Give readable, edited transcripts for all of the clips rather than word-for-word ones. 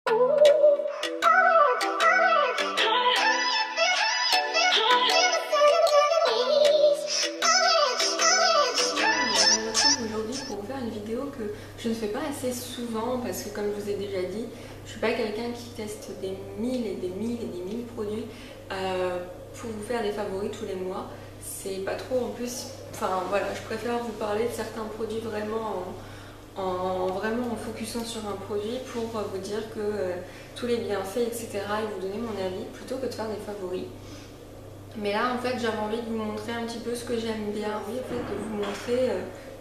Aujourd'hui pour vous faire une vidéo que je ne fais pas assez souvent parce que comme je vous ai déjà dit, je suis pas quelqu'un qui teste des mille et des mille et des mille produits pour vous faire des favoris tous les mois. C'est pas trop en plus, enfin voilà, je préfère vous parler de certains produits vraiment en focusant sur un produit pour vous dire que tous les bienfaits etc. et vous donner mon avis plutôt que de faire des favoris. Mais là en fait j'avais envie de vous montrer un petit peu ce que j'aime bien, oui en fait de vous montrer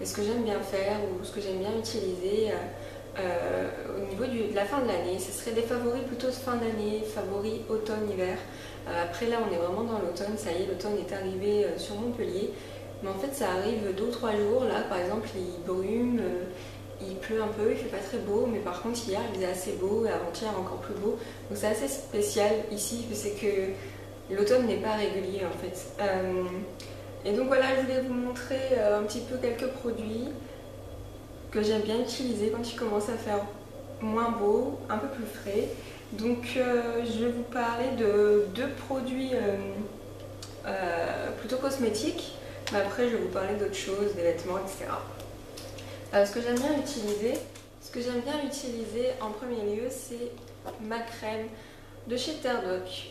ce que j'aime bien faire ou ce que j'aime bien utiliser au niveau de la fin de l'année. Ce serait des favoris plutôt de fin d'année, favoris automne-hiver. Après là on est vraiment dans l'automne, ça y est l'automne est arrivé sur Montpellier. Mais en fait ça arrive 2 ou 3 jours, là par exemple il brume, il pleut un peu, il fait pas très beau, mais par contre hier il faisait assez beau et avant-hier encore plus beau. Donc c'est assez spécial ici, c'est que l'automne n'est pas régulier en fait. Et donc voilà, je voulais vous montrer un petit peu quelques produits que j'aime bien utiliser quand il commence à faire moins beau, un peu plus frais. Donc je vais vous parler de 2 produits plutôt cosmétiques, mais après je vais vous parler d'autres choses, des vêtements, etc. Ce que j'aime bien utiliser en premier lieu, c'est ma crème de chez Terre-Doc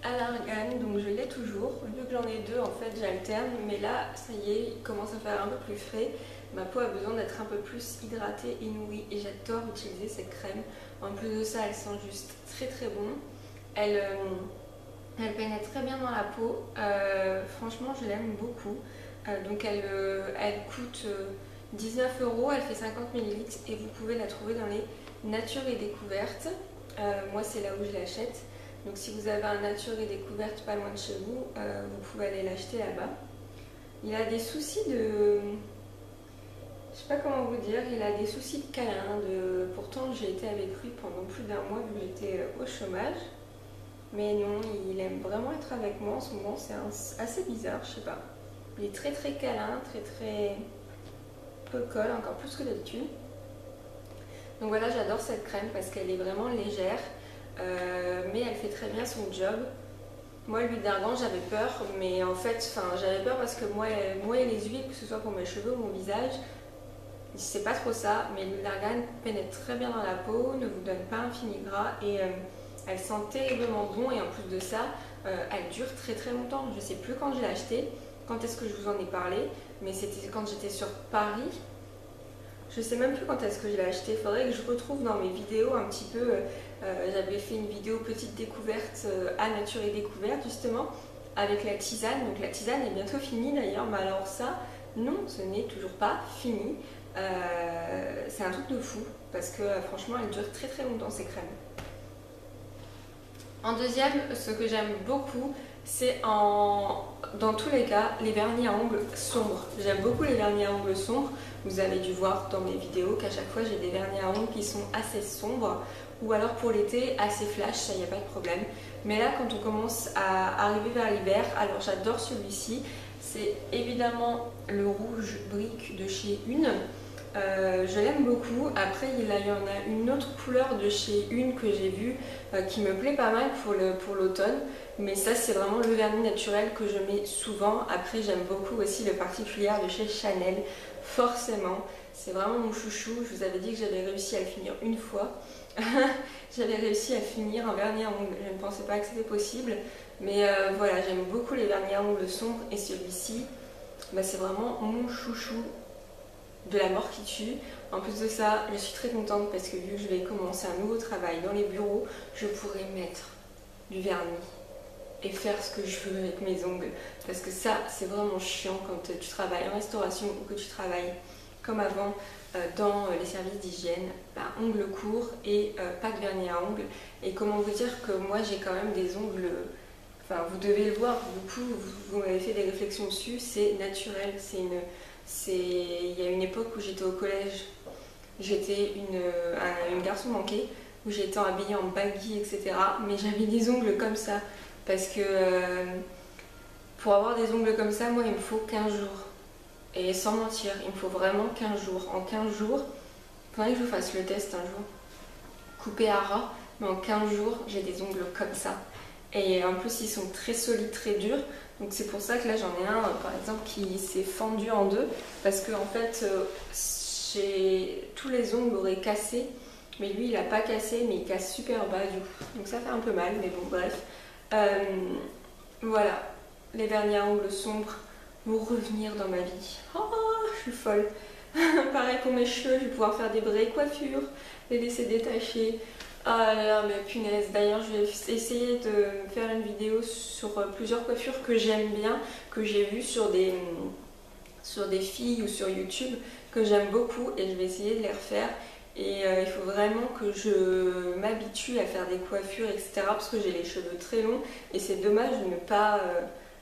à l'argan, donc je l'ai toujours. Vu que j'en ai 2, en fait j'alterne, mais là ça y est, il commence à faire un peu plus frais. Ma peau a besoin d'être un peu plus hydratée et nourrie et j'adore utiliser cette crème. En plus de ça, elle sent juste très très bon. Elle pénètre très bien dans la peau. Franchement, je l'aime beaucoup. Donc elle coûte 19 €, elle fait 50 ml et vous pouvez la trouver dans les Nature et Découvertes. Moi, c'est là où je l'achète. Donc si vous avez un Nature et Découverte pas loin de chez vous, vous pouvez aller l'acheter là-bas. Il a des soucis de... Je sais pas comment vous dire, il a des soucis de câlin. Pourtant j'ai été avec lui pendant plus d'1 mois vu que j'étais au chômage. Mais non, il aime vraiment être avec moi en ce moment, c'est assez bizarre, je sais pas. Il est très très câlin, très peu colle, encore plus que d'habitude. Donc voilà, j'adore cette crème parce qu'elle est vraiment légère. Mais elle fait très bien son job. Moi l'huile d'argan j'avais peur, mais en fait j'avais peur parce que moi et les huiles, que ce soit pour mes cheveux ou mon visage, c'est pas trop ça, mais l'huile d'argan pénètre très bien dans la peau, ne vous donne pas un fini gras et elle sent terriblement bon et en plus de ça elle dure très très longtemps. Je sais plus quand je l'ai achetée, quand est-ce que je vous en ai parlé, mais c'était quand j'étais sur Paris. Je sais même plus quand est-ce que je l'ai acheté, il faudrait que je retrouve dans mes vidéos un petit peu, j'avais fait une vidéo petite découverte à Nature et Découverte justement, avec la tisane, donc la tisane est bientôt finie d'ailleurs, mais alors ça, non, ce n'est toujours pas fini, c'est un truc de fou, parce que franchement elle dure très très longtemps ces crèmes. En deuxième, ce que j'aime beaucoup, c'est dans tous les cas les vernis à ongles sombres. J'aime beaucoup les vernis à ongles sombres. Vous avez dû voir dans mes vidéos qu'à chaque fois j'ai des vernis à ongles qui sont assez sombres ou alors pour l'été assez flash, ça y a pas de problème. Mais là quand on commence à arriver vers l'hiver, alors j'adore celui-ci. C'est évidemment le rouge brique de chez Une. Je l'aime beaucoup. Après il y en a une autre couleur de chez Une que j'ai vue qui me plaît pas mal pour l'automne, mais ça c'est vraiment le vernis naturel que je mets souvent. Après j'aime beaucoup aussi le particulier de chez Chanel, forcément c'est vraiment mon chouchou. Je vous avais dit que j'avais réussi à le finir une fois. J'avais réussi à finir un vernis à ongles, je ne pensais pas que c'était possible, mais voilà, j'aime beaucoup les vernis à ongles sombres et celui-ci c'est vraiment mon chouchou de la mort qui tue. En plus de ça, je suis très contente parce que vu que je vais commencer un nouveau travail dans les bureaux, je pourrai mettre du vernis et faire ce que je veux avec mes ongles. Parce que ça, c'est vraiment chiant quand tu travailles en restauration ou que tu travailles comme avant dans les services d'hygiène, ongles courts et pas de vernis à ongles. Et comment vous dire que moi j'ai quand même des ongles... Enfin, vous devez le voir, beaucoup, vous m'avez fait des réflexions dessus, c'est naturel, il y a une époque où j'étais au collège, j'étais une garçon manqué, où j'étais habillée en baggy, etc. Mais j'avais des ongles comme ça, parce que pour avoir des ongles comme ça, moi il me faut 15 jours. Et sans mentir, il me faut vraiment 15 jours. En 15 jours, il faudrait que je fasse le test un jour. Couper à ras, mais en 15 jours j'ai des ongles comme ça. Et en plus ils sont très solides, très durs. Donc c'est pour ça que là j'en ai un par exemple qui s'est fendu en deux. Parce que en fait tous les ongles auraient cassé. Mais lui il a pas cassé, mais il casse super bas du coup. Donc ça fait un peu mal, mais bon bref. Voilà, les derniers ongles sombres vont revenir dans ma vie. Oh, je suis folle. Pareil pour mes cheveux, je vais pouvoir faire des vraies coiffures, les laisser détacher. Ah là là, mais punaise. D'ailleurs, je vais essayer de faire une vidéo sur plusieurs coiffures que j'aime bien, que j'ai vues sur des filles ou sur YouTube, que j'aime beaucoup, et je vais essayer de les refaire. Et il faut vraiment que je m'habitue à faire des coiffures, etc. Parce que j'ai les cheveux très longs et c'est dommage de ne pas,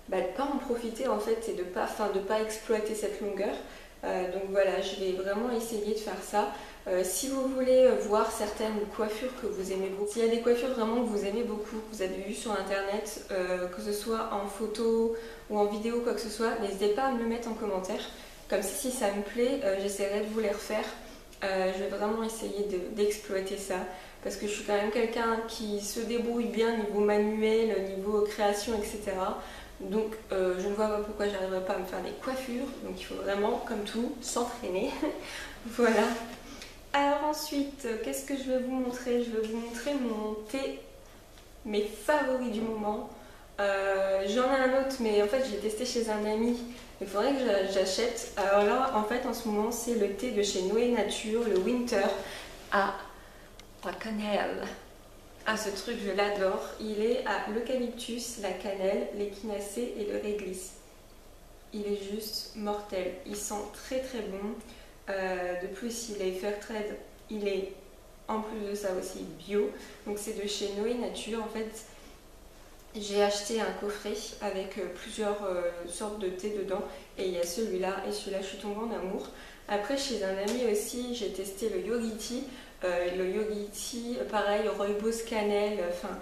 de pas en profiter en fait et de pas exploiter cette longueur. Donc voilà, je vais vraiment essayer de faire ça. Si vous voulez voir certaines coiffures que vous aimez beaucoup, s'il y a des coiffures vraiment que vous aimez beaucoup, que vous avez vues sur internet, que ce soit en photo ou en vidéo, quoi que ce soit, n'hésitez pas à me le mettre en commentaire. Comme ça, si ça me plaît, j'essaierai de vous les refaire. Je vais vraiment essayer d'exploiter ça parce que je suis quand même quelqu'un qui se débrouille bien niveau manuel, niveau création, etc. Donc je ne vois pas pourquoi j'arriverai pas à me faire des coiffures. Donc il faut vraiment, comme tout, s'entraîner. Voilà. Alors ensuite, qu'est-ce que je vais vous montrer? Je vais vous montrer mon thé, mes favoris du moment. J'en ai un autre, mais en fait j'ai testé chez un ami. Il faudrait que j'achète. Alors là, en fait, en ce moment, c'est le thé de chez Noé Nature, le Winter, à la cannelle. Ah, ce truc, je l'adore. Il est à l'eucalyptus, la cannelle, l'échinacée et le réglisse. Il est juste mortel. Il sent très très bon. De plus, il est fair trade. Il est, en plus de ça aussi, bio. Donc c'est de chez Noé Nature. En fait, j'ai acheté un coffret avec plusieurs sortes de thé dedans et il y a celui-là et celui-là je suis tombée en amour. Après chez un ami aussi j'ai testé le Yogi Tea. Le Yogi Tea, pareil, rooibos cannelle, enfin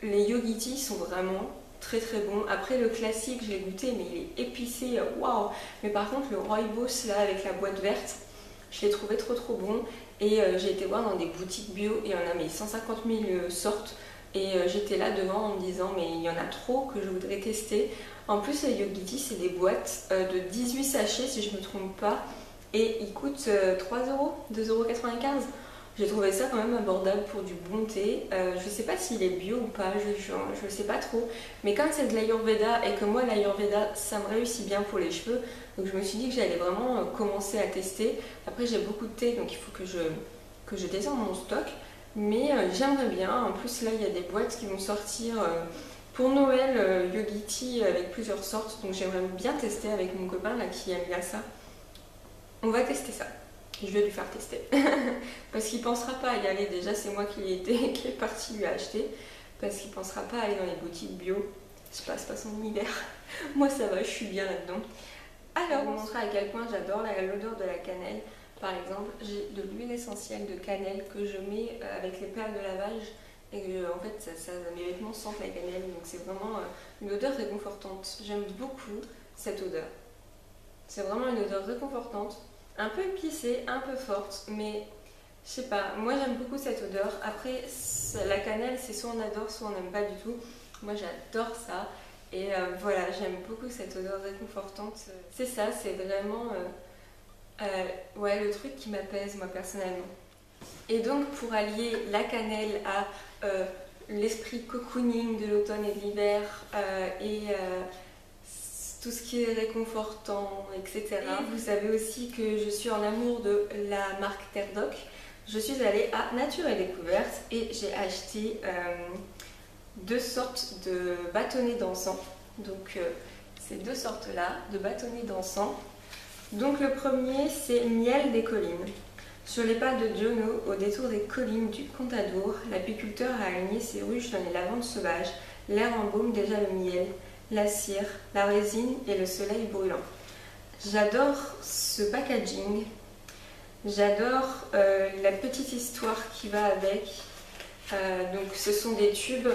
les Yogi Tea sont vraiment très très bons. Après le classique je l'ai goûté mais il est épicé, waouh. Mais par contre le rooibos là avec la boîte verte, je l'ai trouvé trop trop bon. Et j'ai été voir dans des boutiques bio et on a mis 150 000 sortes. Et j'étais là devant en me disant mais il y en a trop que je voudrais tester. En plus les Yogi Tea c'est des boîtes de 18 sachets si je ne me trompe pas. Et ils coûtent 3 euros, 2,95 €. J'ai trouvé ça quand même abordable pour du bon thé. Je sais pas s'il est bio ou pas, je sais pas trop. Mais comme c'est de l'Ayurveda et que moi l'Ayurveda ça me réussit bien pour les cheveux. Donc je me suis dit que j'allais vraiment commencer à tester. Après j'ai beaucoup de thé donc il faut que je descende mon stock. Mais j'aimerais bien. En plus là il y a des boîtes qui vont sortir pour Noël Yogi Tea avec plusieurs sortes. Donc j'aimerais bien tester avec mon copain là qui aime bien ça. On va tester ça. Je vais lui faire tester. Parce qu'il pensera pas à y aller. Déjà c'est moi qui est parti lui acheter. Parce qu'il pensera pas à aller dans les boutiques bio. Je passe pas son univers. Moi ça va, je suis bien là-dedans. Alors, je vais vous montrer à quel point j'adore l'odeur de la cannelle. Par exemple, j'ai de l'huile essentielle de cannelle que je mets avec les perles de lavage et que, en fait, mes vêtements sentent la cannelle. Donc c'est vraiment une odeur réconfortante. J'aime beaucoup cette odeur. C'est vraiment une odeur réconfortante, un peu épicée, un peu forte, mais je sais pas, moi j'aime beaucoup cette odeur. Après, la cannelle, c'est soit on adore, soit on n'aime pas du tout. Moi j'adore ça. Et voilà, j'aime beaucoup cette odeur réconfortante. C'est ça, c'est vraiment ouais, le truc qui m'apaise moi personnellement. Et donc pour allier la cannelle à l'esprit cocooning de l'automne et de l'hiver et tout ce qui est réconfortant, etc. Et vous savez aussi que je suis en amour de la marque Terre Doc. Je suis allée à Nature et Découverte et j'ai acheté deux sortes de bâtonnets d'encens. Donc ces deux sortes là de bâtonnets d'encens. Donc le premier c'est Miel des collines. Sur les pas de Giono, au détour des collines du Contador, l'apiculteur a aligné ses ruches dans les lavandes sauvages. L'air embaume déjà le miel, la cire, la résine et le soleil brûlant. J'adore ce packaging. J'adore la petite histoire qui va avec. Donc ce sont des tubes.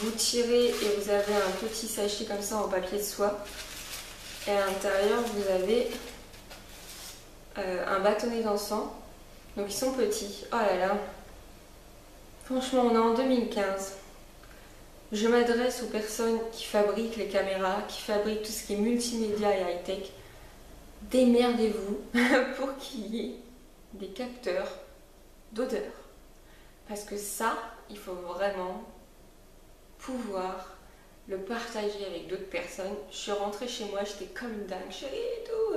Vous tirez et vous avez un petit sachet comme ça en papier de soie. Et à l'intérieur, vous avez un bâtonnet d'encens. Donc ils sont petits. Oh là là. Franchement, on est en 2015. Je m'adresse aux personnes qui fabriquent les caméras, qui fabriquent tout ce qui est multimédia et high-tech. Démerdez-vous pour qu'il y ait des capteurs d'odeur. Parce que ça, il faut vraiment pouvoir le partager avec d'autres personnes. Je suis rentrée chez moi, j'étais comme une dingue. Chérie et tout,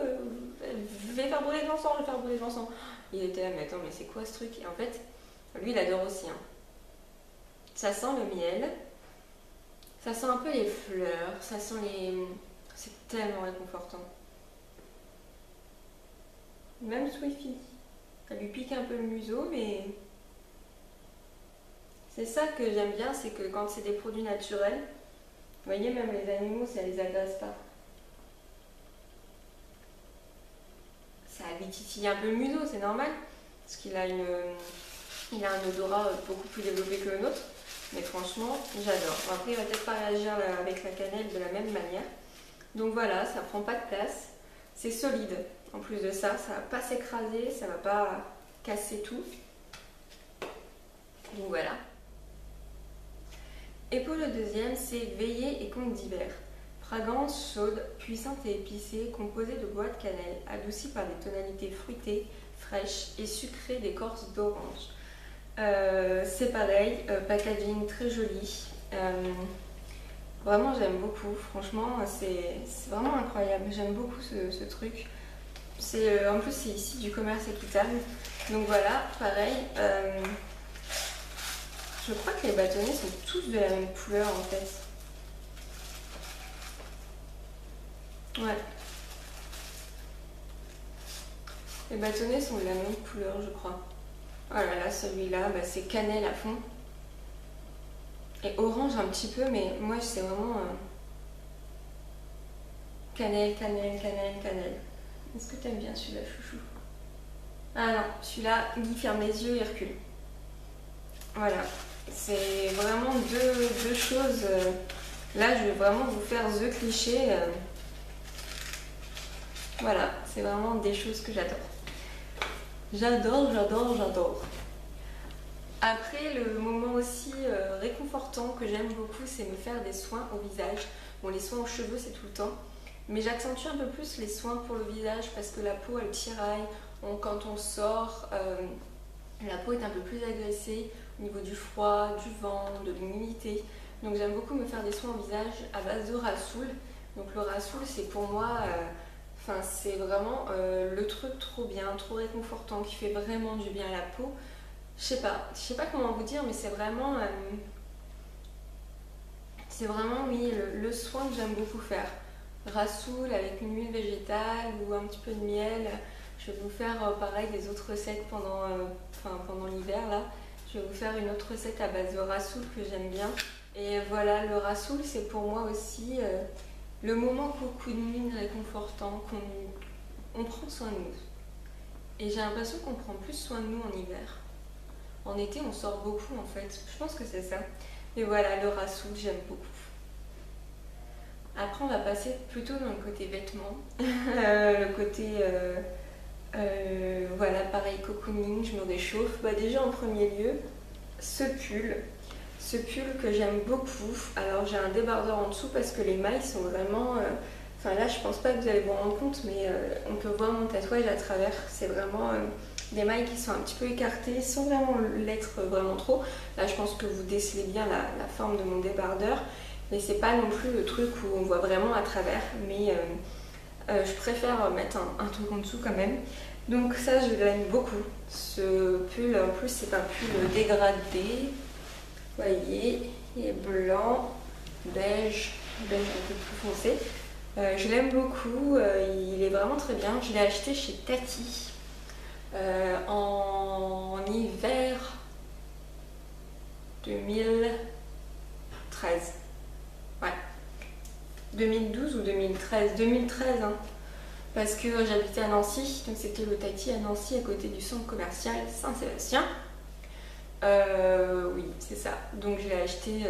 je vais faire brûler de l'encens, je vais faire brûler de l'encens. Il était là, mais attends, mais c'est quoi ce truc? Et en fait, lui, il adore aussi. Hein. Ça sent le miel. Ça sent un peu les fleurs, ça sent les... C'est tellement réconfortant. Même Swiftly. Ça lui pique un peu le museau, mais... C'est ça que j'aime bien, c'est que quand c'est des produits naturels, vous voyez, même les animaux, ça les agace pas. Ça lui titille un peu le museau, c'est normal. Parce qu'il a il a un odorat beaucoup plus développé que le nôtre. Mais franchement, j'adore. Après, il va peut-être pas réagir avec la cannelle de la même manière. Donc voilà, ça prend pas de place. C'est solide. En plus de ça, ça va pas s'écraser, ça va pas casser tout. Donc voilà. Et pour le deuxième, c'est Veillée et Contes d'hiver. Fragrance chaude, puissante et épicée, composée de bois de cannelle, adoucie par des tonalités fruitées, fraîches et sucrées d'écorce d'orange. C'est pareil, packaging très joli. Vraiment, j'aime beaucoup. Franchement, c'est vraiment incroyable. J'aime beaucoup ce truc. En plus, c'est ici du commerce équitable. Donc voilà, pareil. Je crois que les bâtonnets sont tous de la même couleur en fait. Ouais. Les bâtonnets sont de la même couleur, je crois. Voilà, là, celui-là, bah, c'est cannelle à fond. Et orange un petit peu, mais moi, c'est vraiment cannelle, cannelle, cannelle, cannelle. Est-ce que t'aimes bien celui-là, chouchou? Ah non, celui-là, Guy ferme les yeux et recule. Voilà, c'est vraiment deux choses. Là, je vais vraiment vous faire the cliché. Voilà, c'est vraiment des choses que j'adore. J'adore, j'adore, j'adore. Après, le moment aussi réconfortant que j'aime beaucoup, c'est me faire des soins au visage. Bon, les soins aux cheveux, c'est tout le temps. Mais j'accentue un peu plus les soins pour le visage parce que la peau, elle tiraille. Quand on sort, la peau est un peu plus agressée au niveau du froid, du vent, de l'humidité. Donc j'aime beaucoup me faire des soins au visage à base de rassoul. Donc le rassoul, c'est pour moi... c'est vraiment le truc trop bien, trop réconfortant, qui fait vraiment du bien à la peau. Je sais pas comment vous dire, mais c'est vraiment, oui, le soin que j'aime beaucoup faire. Rassoul avec une huile végétale ou un petit peu de miel. Je vais vous faire pareil des autres recettes pendant l'hiver là. Je vais vous faire une autre recette à base de rassoul que j'aime bien. Et voilà, le rassoul, c'est pour moi aussi le moment cocooning réconfortant, qu'on prend soin de nous. Et j'ai l'impression qu'on prend plus soin de nous en hiver. En été, on sort beaucoup en fait. Je pense que c'est ça. Et voilà, le rassoul, j'aime beaucoup. Après, on va passer plutôt dans le côté vêtements. Le côté, voilà, pareil, cocooning, je me réchauffe. Bah, déjà, en premier lieu, ce pull. Ce pull que j'aime beaucoup. Alors, j'ai un débardeur en dessous parce que les mailles sont vraiment... là, je pense pas que vous allez vous rendre compte, mais on peut voir mon tatouage à travers. C'est vraiment... des mailles qui sont un petit peu écartées sans vraiment l'être vraiment trop. Là, je pense que vous décelez bien la forme de mon débardeur, mais c'est pas non plus le truc où on voit vraiment à travers. Mais je préfère mettre un truc en dessous quand même. Donc ça, je l'aime beaucoup. Ce pull, en plus, c'est un pull dégradé. Vous voyez, il est blanc, beige un peu plus foncé. Je l'aime beaucoup, il est vraiment très bien. Je l'ai acheté chez Tati. En hiver 2013. Ouais. 2012 ou 2013. 2013, hein. Parce que j'habitais à Nancy, donc c'était le Tati à Nancy, à côté du centre commercial Saint-Sébastien. Oui, c'est ça. Donc je l'ai acheté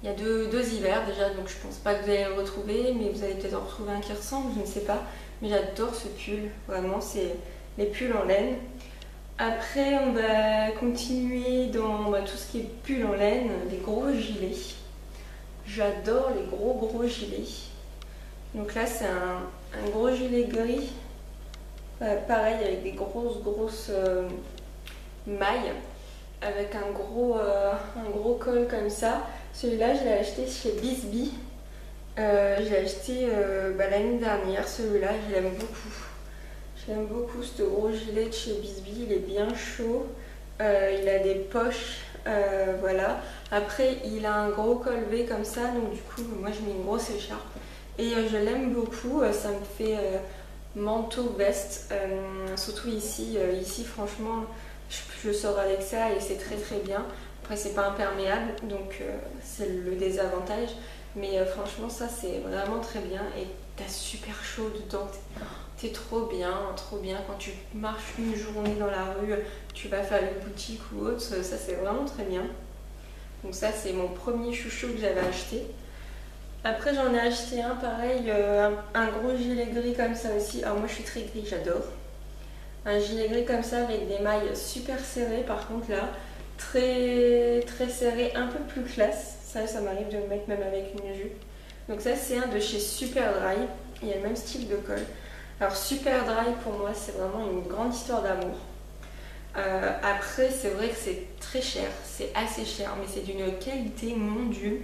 il y a deux hivers déjà, donc je pense pas que vous allez le retrouver, mais vous allez peut-être en retrouver un qui ressemble, je ne sais pas. Mais j'adore ce pull, vraiment, c'est les pulls en laine. Après, on va continuer moi tout ce qui est pull en laine, les gros gilets. J'adore les gros gilets. Donc là c'est un gros gilet gris, pareil avec des grosses mailles, avec un gros col comme ça. Celui-là je l'ai acheté chez Bisbee. Je l'ai acheté l'année dernière, celui-là je l'aime beaucoup. J'aime beaucoup ce gros gilet de chez Bisbee, il est bien chaud, il a des poches, voilà. Après il a un gros col V comme ça, donc du coup moi je mets une grosse écharpe. Et je l'aime beaucoup, ça me fait manteau, veste, surtout ici, franchement je sors avec ça et c'est très bien. Après c'est pas imperméable, donc c'est le désavantage, mais franchement ça c'est vraiment très bien et t'as super chaud dedans. C'est trop bien quand tu marches une journée dans la rue, tu vas faire une boutique ou autre, ça c'est vraiment très bien. Donc ça c'est mon premier chouchou que j'avais acheté. Après j'en ai acheté un pareil, un gros gilet gris comme ça aussi. Alors moi je suis très gris, j'adore. Un gilet gris comme ça avec des mailles super serrées par contre là, très serré, un peu plus classe. Ça m'arrive de le mettre même avec une jupe. Donc ça c'est un de chez Superdry, il y a le même style de col. Alors Superdry pour moi c'est vraiment une grande histoire d'amour. Après c'est vrai que c'est très cher, c'est assez cher, mais c'est d'une qualité, mon dieu,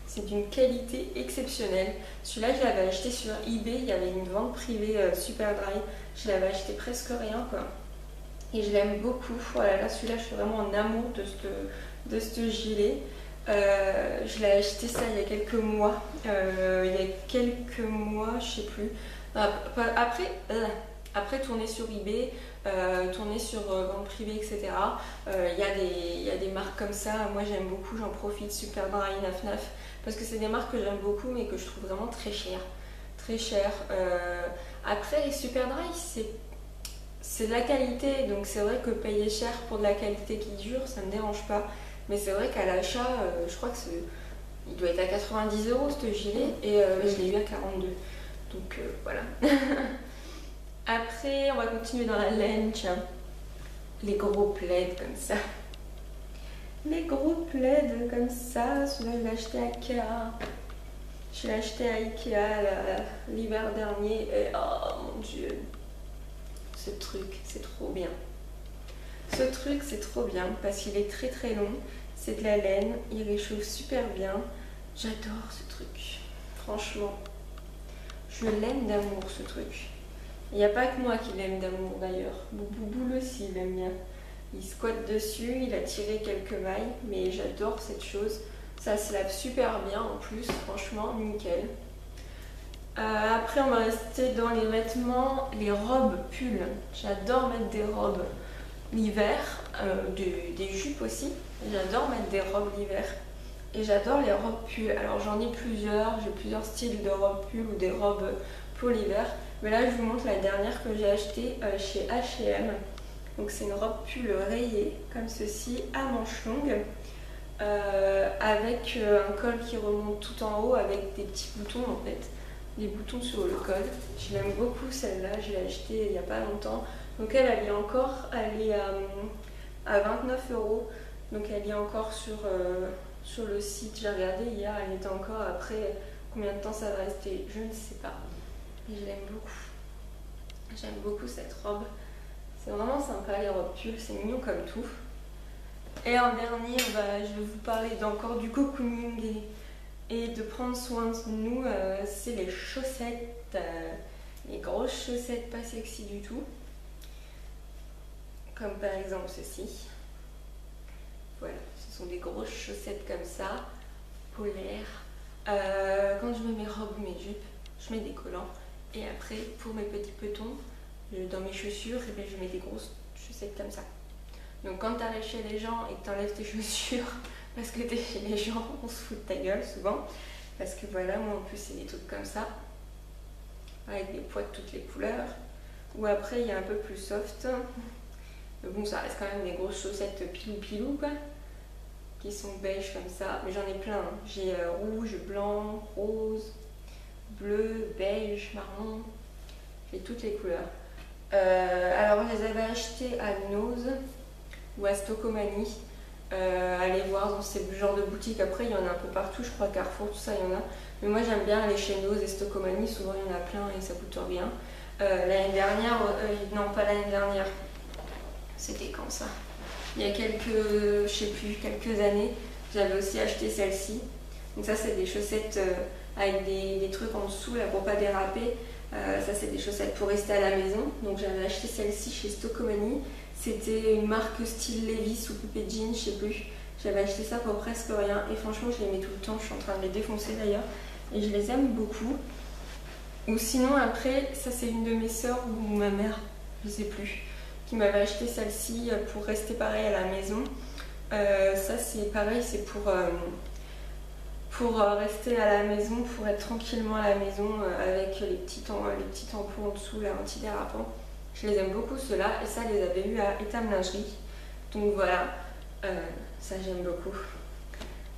c'est d'une qualité exceptionnelle. Celui-là je l'avais acheté sur eBay, il y avait une vente privée Superdry, je l'avais acheté presque rien quoi. Et je l'aime beaucoup, voilà, celui-là je suis vraiment en amour de ce gilet. Je l'ai acheté ça il y a quelques mois, je sais plus. Après tourner sur eBay, tourner sur vente privée, etc. Il y a des marques comme ça, moi j'aime beaucoup, j'en profite, Superdry, Naf, parce que c'est des marques que j'aime beaucoup mais que je trouve vraiment très chères. Très chères. Après Superdry c'est de la qualité, donc c'est vrai que payer cher pour de la qualité qui dure, ça me dérange pas. Mais c'est vrai qu'à l'achat, je crois que il doit être à 90 € ce gilet et je l'ai eu à 42. Donc voilà. Après, on va continuer dans la laine, tiens. Les gros plaids comme ça. Les gros plaids comme ça, celui-là je l'ai acheté à Ikea. Je l'ai acheté à Ikea l'hiver dernier et oh mon dieu. Ce truc, c'est trop bien. Ce truc, c'est trop bien parce qu'il est très long. C'est de la laine, il réchauffe super bien. J'adore ce truc. Franchement, je l'aime d'amour ce truc. Il n'y a pas que moi qui l'aime d'amour d'ailleurs. Boubou aussi, il aime bien. Il squatte dessus, il a tiré quelques mailles, mais j'adore cette chose. Ça se lave super bien en plus, franchement, nickel. Après, on va rester dans les vêtements, les robes pulls. J'adore mettre des robes l'hiver, des jupes aussi. J'adore mettre des robes l'hiver. Et j'adore les robes pulls. Alors j'en ai plusieurs, j'ai plusieurs styles de robes pulls ou des robes pour l'hiver. Mais là je vous montre la dernière que j'ai achetée chez H&M. Donc c'est une robe pull rayée comme ceci à manches longues. Avec un col qui remonte tout en haut avec des petits boutons en fait. Des boutons sur le col. Je l'aime beaucoup celle-là, je l'ai achetée il n'y a pas longtemps. Donc elle est encore, elle est à 29 €. Donc elle est encore sur le site. J'ai regardé hier, elle était encore. Après, combien de temps ça va rester, je ne sais pas. Et je l'aime beaucoup. J'aime beaucoup cette robe. C'est vraiment sympa les robes pulls, c'est mignon comme tout. Et en dernier, je vais vous parler d'encore du cocooning et de prendre soin de nous. C'est les chaussettes, les grosses chaussettes pas sexy du tout. Comme par exemple ceci. Voilà, ce sont des grosses chaussettes comme ça, polaires. Quand je mets mes robes, mes jupes, je mets des collants. Et après, pour mes petits petons, dans mes chaussures, et bien, je mets des grosses chaussettes comme ça. Donc quand tu arrives chez les gens et que tu enlèves tes chaussures parce que tu es chez les gens, on se fout de ta gueule souvent. Parce que voilà, moi en plus c'est des trucs comme ça, avec des poids de toutes les couleurs. Ou après il y a un peu plus soft. Mais bon, ça reste quand même des grosses chaussettes pilou quoi, qui sont beige comme ça. Mais j'en ai plein, hein. J'ai rouge, blanc, rose, bleu, beige, marron. J'ai toutes les couleurs. Alors je les avais achetées à Nose ou à Stockomanie. Aller voir dans ces genres de boutiques. Après, il y en a un peu partout, je crois, Carrefour, tout ça, il y en a. Mais moi, j'aime bien aller chez Noz et Stocomanie, souvent il y en a plein et ça coûte rien. L'année dernière, non, pas l'année dernière, c'était quand ça? Il y a quelques, je sais plus, quelques années, j'avais aussi acheté celle-ci. Donc ça, c'est des chaussettes avec des trucs en dessous là pour pas déraper. Ça, c'est des chaussettes pour rester à la maison. Donc j'avais acheté celle-ci chez Stocomanie. C'était une marque style Levi's ou Poupée Jean, je sais plus. J'avais acheté ça pour presque rien et franchement, je les mets tout le temps. Je suis en train de les défoncer d'ailleurs et je les aime beaucoup. Ou sinon, après, ça, c'est une de mes sœurs ou ma mère, je sais plus, qui m'avait acheté celle-ci pour rester pareil à la maison. Ça, c'est pareil, c'est pour rester à la maison, pour être tranquillement à la maison avec les petits tampons en dessous, là, antidérapants. Je les aime beaucoup ceux-là et ça, je les avais eu à Etam Lingerie. Donc voilà, ça j'aime beaucoup.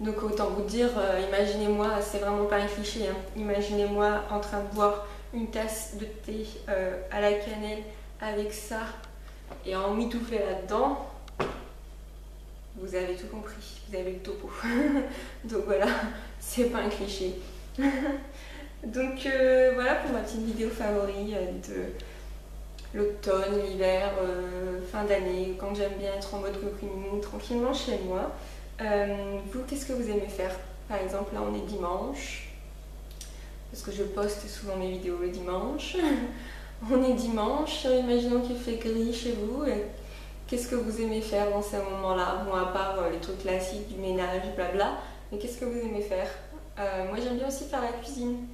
Donc autant vous dire, imaginez-moi, c'est vraiment pas un cliché, hein, imaginez-moi en train de boire une tasse de thé à la cannelle avec ça et en mitoufler là-dedans. Vous avez tout compris, vous avez le topo. Donc voilà, c'est pas un cliché. Donc voilà pour ma petite vidéo favori de l'automne, l'hiver, fin d'année, quand j'aime bien être en mode cocooning, tranquillement chez moi. Vous, qu'est-ce que vous aimez faire? Par exemple, là on est dimanche, parce que je poste souvent mes vidéos le dimanche. On est dimanche, imaginons qu'il fait gris chez vous. Qu'est-ce que vous aimez faire dans ces moments-là? Bon, à part les trucs classiques du ménage, blabla, mais qu'est-ce que vous aimez faire? Moi, j'aime bien aussi faire la cuisine.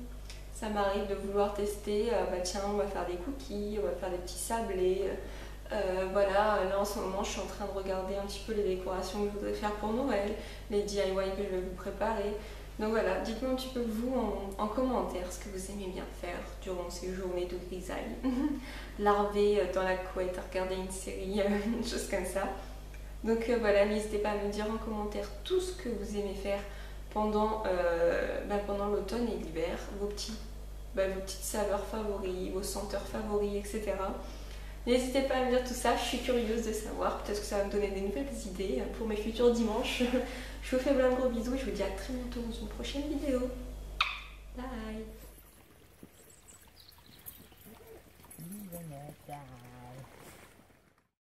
Ça m'arrive de vouloir tester, bah tiens, on va faire des cookies, on va faire des petits sablés. Voilà, là en ce moment, je suis en train de regarder un petit peu les décorations que je voudrais faire pour Noël, les DIY que je vais vous préparer. Donc voilà, dites-moi un petit peu vous en commentaire ce que vous aimez bien faire durant ces journées de grisaille. Larver dans la couette, regarder une série, une chose comme ça. Donc voilà, n'hésitez pas à me dire en commentaire tout ce que vous aimez faire pendant l'automne et l'hiver, vos petites saveurs favoris, vos senteurs favoris, etc. N'hésitez pas à me dire tout ça, je suis curieuse de savoir, peut-être que ça va me donner des nouvelles idées pour mes futurs dimanches. Je vous fais plein de gros bisous et je vous dis à très bientôt dans une prochaine vidéo. Bye.